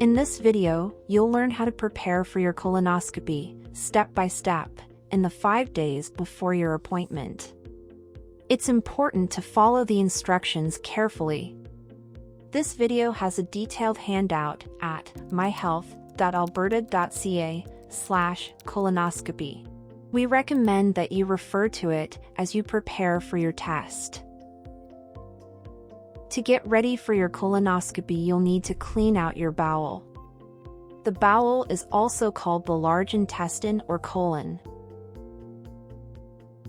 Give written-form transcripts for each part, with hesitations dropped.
In this video, you'll learn how to prepare for your colonoscopy, step by step, in the 5 days before your appointment. It's important to follow the instructions carefully. This video has a detailed handout at MyHealth.Alberta.ca/colonoscopy. We recommend that you refer to it as you prepare for your test. To get ready for your colonoscopy, you'll need to clean out your bowel. The bowel is also called the large intestine or colon.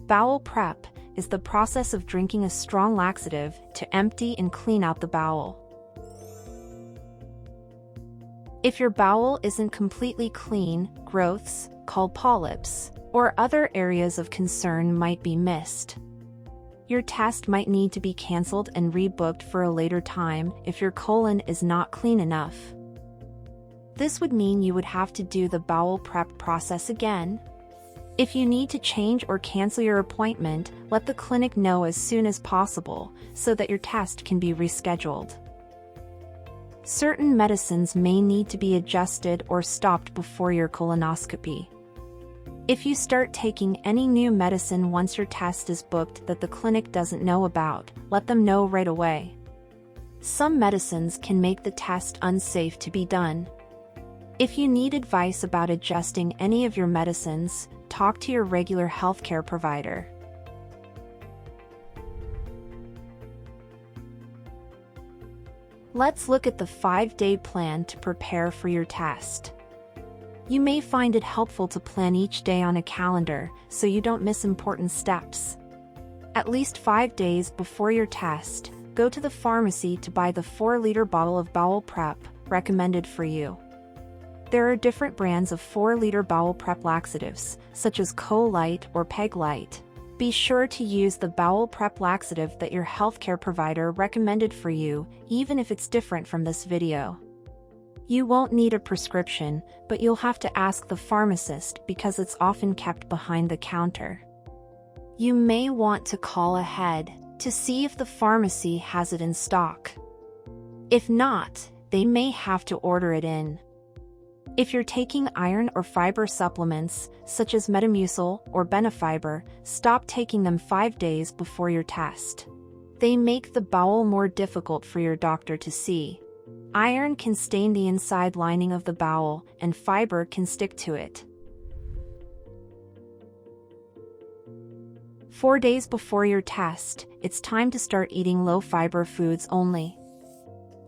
Bowel prep is the process of drinking a strong laxative to empty and clean out the bowel. If your bowel isn't completely clean, growths, called polyps, or other areas of concern might be missed. Your test might need to be canceled and rebooked for a later time if your colon is not clean enough. This would mean you would have to do the bowel prep process again. If you need to change or cancel your appointment, let the clinic know as soon as possible so that your test can be rescheduled. Certain medicines may need to be adjusted or stopped before your colonoscopy. If you start taking any new medicine once your test is booked that the clinic doesn't know about, let them know right away. Some medicines can make the test unsafe to be done. If you need advice about adjusting any of your medicines, talk to your regular healthcare provider. Let's look at the 5-day plan to prepare for your test. You may find it helpful to plan each day on a calendar so you don't miss important steps. At least 5 days before your test, go to the pharmacy to buy the 4-liter bottle of bowel prep recommended for you. There are different brands of 4-liter bowel prep laxatives, such as Co-Lite or Peg-Lite. Be sure to use the bowel prep laxative that your healthcare provider recommended for you, even if it's different from this video. You won't need a prescription, but you'll have to ask the pharmacist because it's often kept behind the counter. You may want to call ahead to see if the pharmacy has it in stock. If not, they may have to order it in. If you're taking iron or fiber supplements, such as Metamucil or Benefiber, stop taking them 5 days before your test. They make the bowel more difficult for your doctor to see. Iron can stain the inside lining of the bowel, and fiber can stick to it. 4 days before your test, it's time to start eating low-fiber foods only.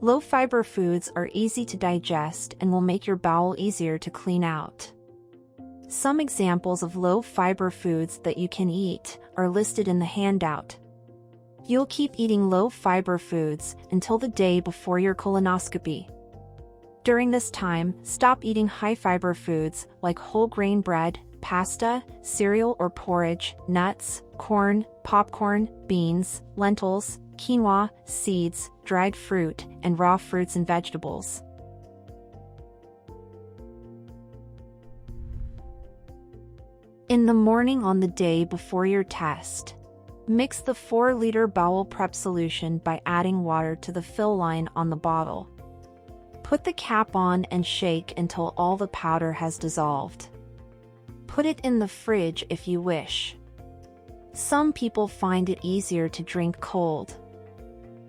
Low-fiber foods are easy to digest and will make your bowel easier to clean out. Some examples of low-fiber foods that you can eat are listed in the handout. You'll keep eating low-fiber foods until the day before your colonoscopy. During this time, stop eating high-fiber foods like whole grain bread, pasta, cereal or porridge, nuts, corn, popcorn, beans, lentils, quinoa, seeds, dried fruit, and raw fruits and vegetables. In the morning on the day before your test, mix the 4-liter bowel prep solution by adding water to the fill line on the bottle. Put the cap on and shake until all the powder has dissolved. Put it in the fridge if you wish. Some people find it easier to drink cold.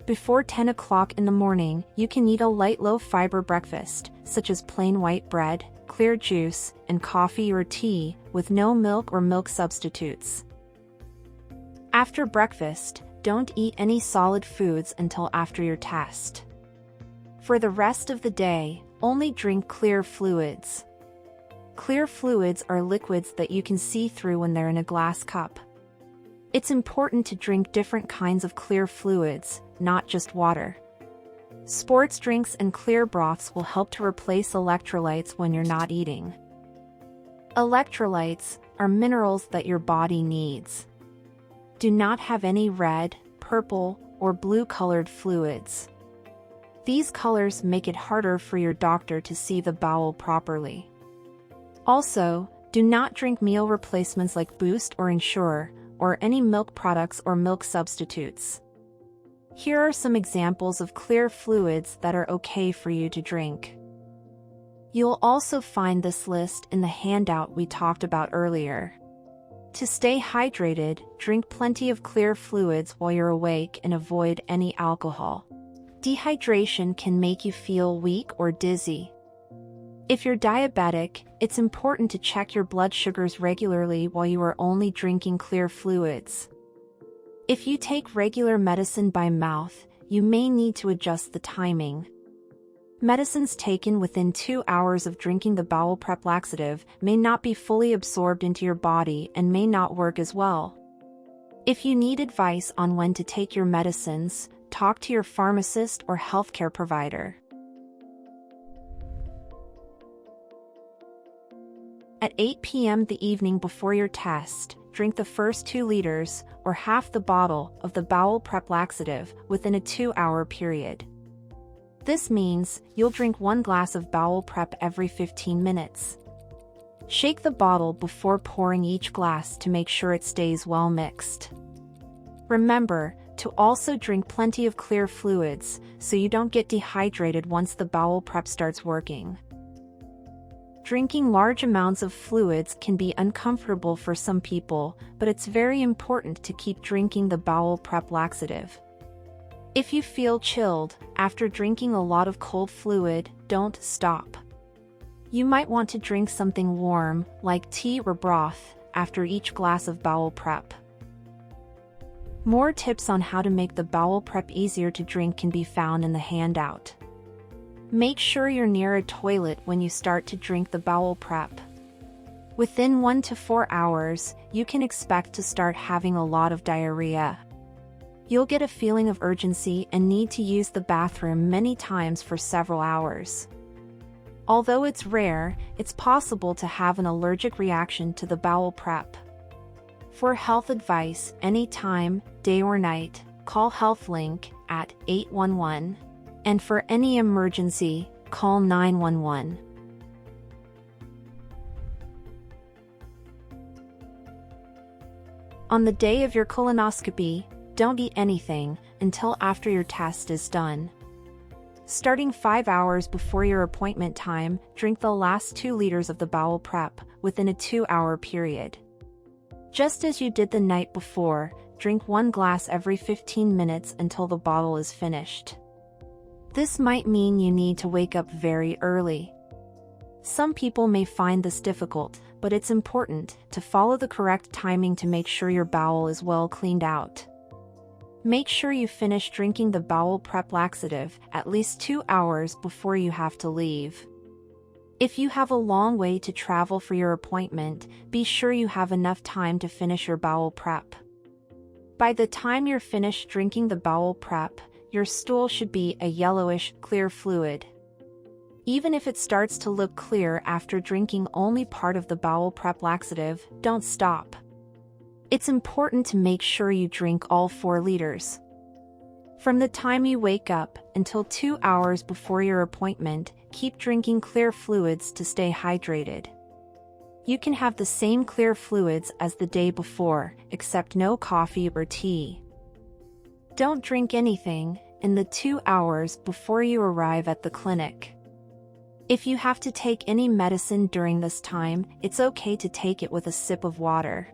Before 10 o'clock in the morning, you can eat a light low-fiber breakfast, such as plain white bread, clear juice, and coffee or tea, with no milk or milk substitutes. After breakfast, don't eat any solid foods until after your test. For the rest of the day, only drink clear fluids. Clear fluids are liquids that you can see through when they're in a glass cup. It's important to drink different kinds of clear fluids, not just water. Sports drinks and clear broths will help to replace electrolytes when you're not eating. Electrolytes are minerals that your body needs. Do not have any red, purple, or blue-colored fluids. These colors make it harder for your doctor to see the bowel properly. Also, do not drink meal replacements like Boost or Ensure, or any milk products or milk substitutes. Here are some examples of clear fluids that are okay for you to drink. You'll also find this list in the handout we talked about earlier. To stay hydrated, drink plenty of clear fluids while you're awake and avoid any alcohol. Dehydration can make you feel weak or dizzy. If you're diabetic, it's important to check your blood sugars regularly while you are only drinking clear fluids. If you take regular medicine by mouth, you may need to adjust the timing. Medicines taken within 2 hours of drinking the bowel prep laxative may not be fully absorbed into your body and may not work as well. If you need advice on when to take your medicines, talk to your pharmacist or healthcare provider. At 8 p.m. the evening before your test, drink the first 2 liters, or half the bottle, of the bowel prep laxative within a 2-hour period. This means you'll drink 1 glass of bowel prep every 15 minutes. Shake the bottle before pouring each glass to make sure it stays well mixed. Remember to also drink plenty of clear fluids so you don't get dehydrated once the bowel prep starts working. Drinking large amounts of fluids can be uncomfortable for some people, but it's very important to keep drinking the bowel prep laxative. If you feel chilled after drinking a lot of cold fluid, don't stop. You might want to drink something warm, like tea or broth, after each glass of bowel prep. More tips on how to make the bowel prep easier to drink can be found in the handout. Make sure you're near a toilet when you start to drink the bowel prep. Within 1 to 4 hours, you can expect to start having a lot of diarrhea. You'll get a feeling of urgency and need to use the bathroom many times for several hours. Although it's rare, it's possible to have an allergic reaction to the bowel prep. For health advice anytime, day or night, call HealthLink at 811. And for any emergency, call 911. On the day of your colonoscopy, don't eat anything until after your test is done. Starting 5 hours before your appointment time, drink the last 2 liters of the bowel prep within a 2-hour period. Just as you did the night before, drink 1 glass every 15 minutes until the bottle is finished. This might mean you need to wake up very early. Some people may find this difficult, but it's important to follow the correct timing to make sure your bowel is well cleaned out. Make sure you finish drinking the bowel prep laxative at least 2 hours before you have to leave. If you have a long way to travel for your appointment, be sure you have enough time to finish your bowel prep. By the time you're finished drinking the bowel prep, your stool should be a yellowish, clear fluid. Even if it starts to look clear after drinking only part of the bowel prep laxative, don't stop. It's important to make sure you drink all 4 liters. From the time you wake up until 2 hours before your appointment, keep drinking clear fluids to stay hydrated. You can have the same clear fluids as the day before, except no coffee or tea. Don't drink anything in the 2 hours before you arrive at the clinic. If you have to take any medicine during this time, it's okay to take it with a sip of water.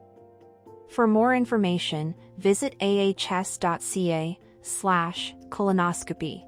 For more information, visit ahs.ca/colonoscopy.